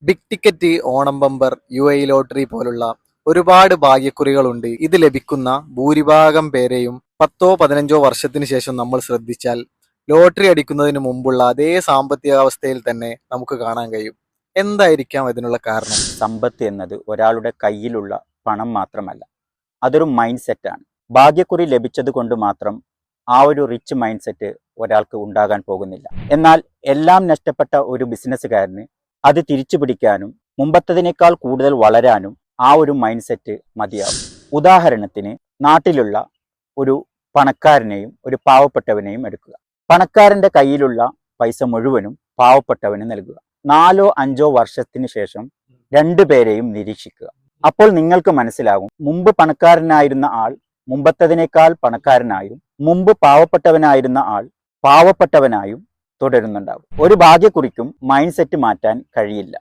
Big ticket, Onam bumper, UAE lottery പോലുള്ള ഒരുപാട് ഭാഗ്യക്കുറികളുണ്ട്. ഇത് ലഭിക്കുന്ന ഭൂരിഭാഗം പേരെയും 10-15 വർഷത്തിന് ശേഷം നമ്മൾ ശ്രദ്ധിച്ചാൽ ലോട്ടറി അടിക്കുന്നതിന് മുമ്പുള്ള അതേ സാമ്പത്തികാവസ്ഥയിൽ തന്നെ നമുക്ക് കാണാൻ കഴിയും. എന്തായിരിക്കാം അതിനുള്ള കാരണം? സമ്പത്ത് എന്നത് ഒരാളുടെ കയ്യിലുള്ള പണം മാത്രമല്ല, അതൊരു മൈൻഡ് സെറ്റാണ്. ഭാഗ്യക്കുറി ലഭിച്ചത് കൊണ്ട് മാത്രം ആ ഒരു റിച്ച് മൈൻഡ് സെറ്റ് ഒരാൾക്ക് ഉണ്ടാകാൻ പോകുന്നില്ല. എന്നാൽ എല്ലാം നഷ്ടപ്പെട്ട ഒരു ബിസിനസ്സുകാരന് അത് തിരിച്ചു പിടിക്കാനും മുമ്പത്തതിനേക്കാൾ കൂടുതൽ വളരാനും ആ ഒരു മൈൻഡ് സെറ്റ് മതിയാവും. ഉദാഹരണത്തിന്, നാട്ടിലുള്ള ഒരു പണക്കാരനെയും ഒരു പാവപ്പെട്ടവനെയും എടുക്കുക. പണക്കാരന്റെ കയ്യിലുള്ള പൈസ മുഴുവനും പാവപ്പെട്ടവന് നൽകുക. 4-5 വർഷത്തിന് ശേഷം രണ്ടുപേരെയും നിരീക്ഷിക്കുക. അപ്പോൾ നിങ്ങൾക്ക് മനസ്സിലാകും, മുമ്പ് പണക്കാരനായിരുന്ന ആൾ മുമ്പത്തതിനേക്കാൾ പണക്കാരനായും മുമ്പ് പാവപ്പെട്ടവനായിരുന്ന ആൾ പാവപ്പെട്ടവനായും തുടരുന്നുണ്ടാകും. ഒരു ഭാഗ്യക്കുറിക്കും മൈൻഡ് സെറ്റ് മാറ്റാൻ കഴിയില്ല.